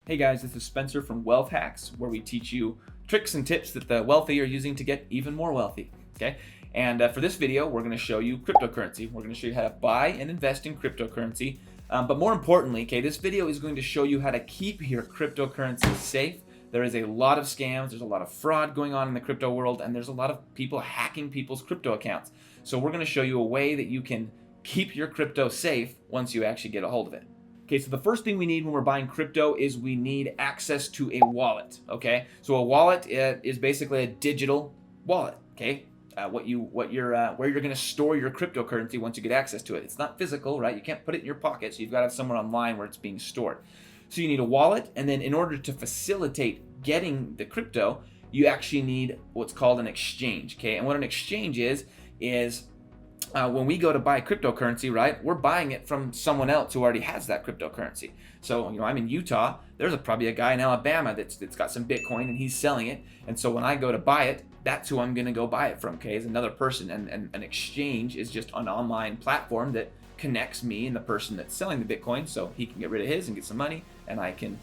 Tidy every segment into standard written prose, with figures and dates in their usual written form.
Hey guys, this is Spencer from Wealth Hacks, where we teach you tricks and tips that the wealthy are using to get even more wealthy. Okay, and for this video, we're going to show you cryptocurrency. We're going to show you how to buy and invest in cryptocurrency. But more importantly, okay, this video is going to show you how to keep your cryptocurrency safe. There is a lot of scams, there's a lot of fraud going on in the crypto world, and there's a lot of people hacking people's crypto accounts. So we're going to show you a way that you can keep your crypto safe once you actually get a hold of it. Okay, so the first thing we need when we're buying crypto is we need access to a wallet. Okay, so a wallet is basically a digital wallet. Okay, where you're going to store your cryptocurrency once you get access to it. It's not physical, right? You can't put it in your pocket, so you've got to have somewhere online where it's being stored. So you need a wallet, and then in order to facilitate getting the crypto, you actually need what's called an exchange. Okay, and what an exchange is when we go to buy cryptocurrency, right, we're buying it from someone else who already has that cryptocurrency. So, I'm in Utah. There's probably a guy in Alabama that's got some Bitcoin and he's selling it. And so when I go to buy it, that's who I'm going to go buy it from, okay, is another person. And an exchange is just an online platform that connects me and the person that's selling the Bitcoin, so he can get rid of his and get some money, and I can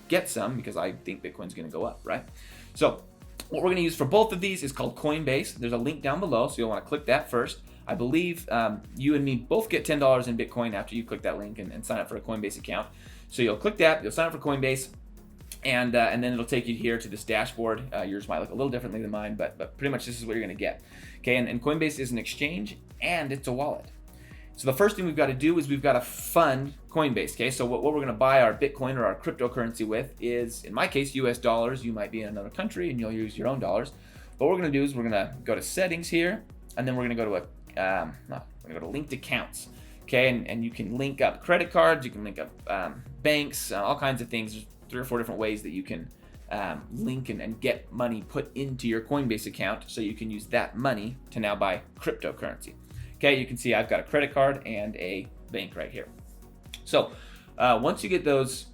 get some because I think Bitcoin's going to go up, right? So what we're going to use for both of these is called Coinbase. There's a link down below, so you'll want to click that first. I believe you and me both get $10 in Bitcoin after you click that link and sign up for a Coinbase account. So you'll click that, you'll sign up for Coinbase, and then it'll take you here to this dashboard. Yours might look a little differently than mine, but pretty much this is what you're going to get. Okay, and Coinbase is an exchange and it's a wallet. So the first thing we've got to do is we've got to fund Coinbase. Okay, so what we're going to buy our Bitcoin or our cryptocurrency with is, in my case, US dollars. You might be in another country and you'll use your own dollars. What we're going to do is we're going to go to settings here, and then we're going to go to we're going to go to linked accounts. Okay, and you can link up credit cards, you can link up banks, all kinds of things. There's 3 or 4 different ways that you can link and get money put into your Coinbase account, so you can use that money to now buy cryptocurrency. Okay, you can see I've got a credit card and a bank right here. So once you get those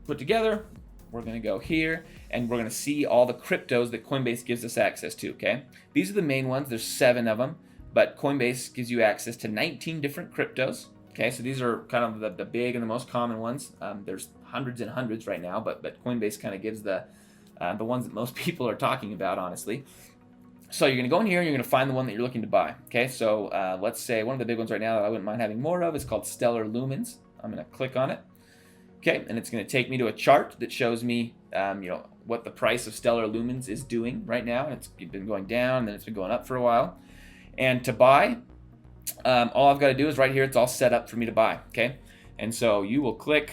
put together, we're going to go here and we're going to see all the cryptos that Coinbase gives us access to. Okay, these are the main ones. There's 7 of them. But Coinbase gives you access to 19 different cryptos. Okay, so these are kind of the big and the most common ones. There's hundreds and hundreds right now, but Coinbase kind of gives the ones that most people are talking about, honestly. So you're going to go in here and you're going to find the one that you're looking to buy. Okay, so let's say one of the big ones right now that I wouldn't mind having more of is called Stellar Lumens. I'm going to click on it. Okay, and it's going to take me to a chart that shows me, what the price of Stellar Lumens is doing right now. And it's been going down, and then it's been going up for a while. And to buy, all I've got to do is right here, it's all set up for me to buy, okay? And so you will click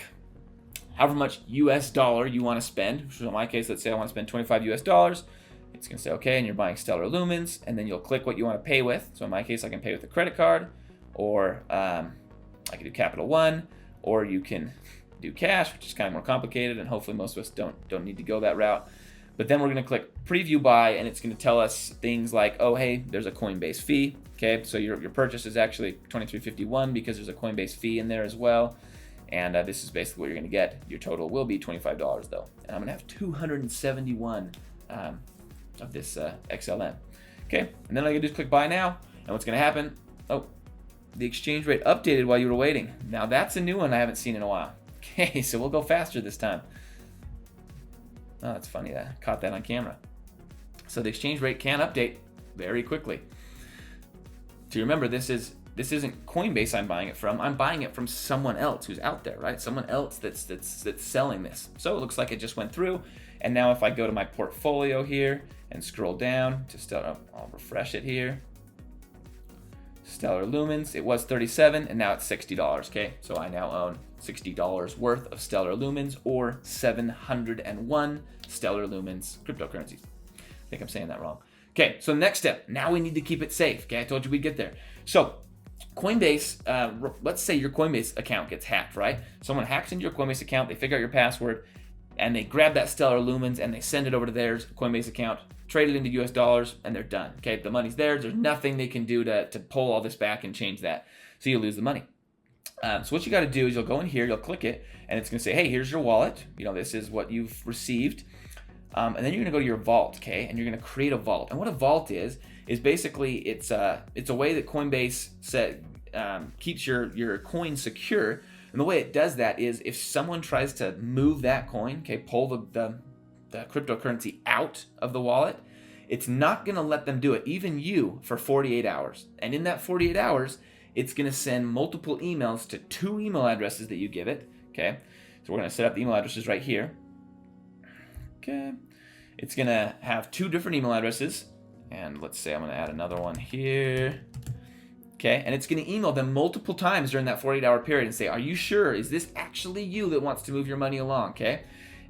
however much US dollar you want to spend. So in my case, let's say I want to spend 25 US dollars. It's going to say, okay, and you're buying Stellar Lumens, and then you'll click what you want to pay with. So in my case, I can pay with a credit card, or I can do Capital One, or you can do cash, which is kind of more complicated, and hopefully most of us don't need to go that route. But then we're going to click preview buy, and it's going to tell us things like, oh, hey, there's a Coinbase fee. Okay, so your purchase is actually $23.51 because there's a Coinbase fee in there as well. And this is basically what you're going to get. Your total will be $25 though. And I'm going to have 271 of this XLM. Okay, and then all you do is click buy now. And what's going to happen? Oh, the exchange rate updated while you were waiting. Now that's a new one I haven't seen in a while. Okay, so we'll go faster this time. Oh, that's funny that I caught that on camera. So the exchange rate can update very quickly. To remember, this isn't Coinbase I'm buying it from. I'm buying it from someone else who's out there, right? Someone else that's selling this. So it looks like it just went through. And now if I go to my portfolio here and scroll down to Stellar, I'll refresh it here. Stellar Lumens, it was $37 and now it's $60. Okay, so I now own $60 worth of Stellar Lumens, or 701 Stellar Lumens cryptocurrencies. I think I'm saying that wrong. Okay, so next step, now we need to keep it safe. Okay, I told you we'd get there. So Coinbase, let's say your Coinbase account gets hacked, right? Someone hacks into your Coinbase account, they figure out your password, and they grab that Stellar Lumens and they send it over to their Coinbase account, trade it into US dollars, and they're done. Okay, the money's theirs. There's nothing they can do to pull all this back and change that. So you lose the money. So what you got to do is you'll go in here, you'll click it, and it's going to say, hey, here's your wallet. This is what you've received. And then you're going to go to your vault, okay? And you're going to create a vault. And what a vault is basically it's a way that Coinbase keeps your coin secure And the way it does that is if someone tries to move that coin, okay, pull the cryptocurrency out of the wallet, it's not going to let them do it, even you, for 48 hours. And in that 48 hours, it's going to send multiple emails to 2 email addresses that you give it, okay? So we're going to set up the email addresses right here. Okay. It's going to have 2 different email addresses. And let's say I'm going to add another one here. Okay, and it's going to email them multiple times during that 48-hour period and say, are you sure? Is this actually you that wants to move your money along? Okay,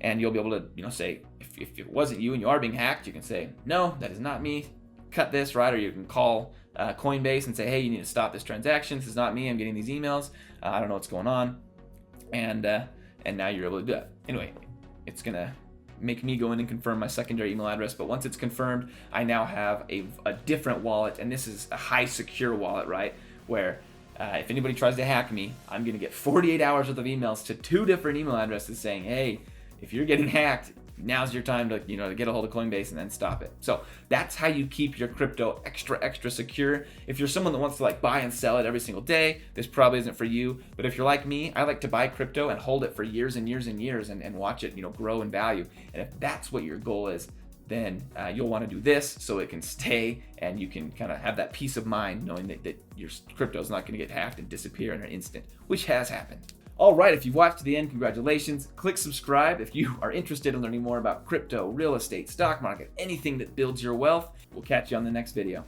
and you'll be able to, say, if it wasn't you and you are being hacked, you can say, no, that is not me. Cut this, right? Or you can call Coinbase and say, hey, you need to stop this transaction. This is not me. I'm getting these emails. I don't know what's going on. And now you're able to do it. Anyway, it's going to make me go in and confirm my secondary email address, but once it's confirmed, I now have a different wallet, and this is a high secure wallet, right, where if anybody tries to hack me, I'm going to get 48 hours worth of emails to 2 different email addresses saying, hey, if you're getting hacked, now's your time to to get a hold of Coinbase and then stop it. So that's how you keep your crypto extra secure. If you're someone that wants to buy and sell it every single day, this probably isn't for you. But if you're like me, I like to buy crypto and hold it for years and years and years and watch it grow in value. And if that's what your goal is, then you'll want to do this so it can stay and you can kind of have that peace of mind knowing that your crypto is not going to get hacked and disappear in an instant, which has happened. All right, if you've watched to the end, congratulations. Click subscribe if you are interested in learning more about crypto, real estate, stock market, anything that builds your wealth. We'll catch you on the next video.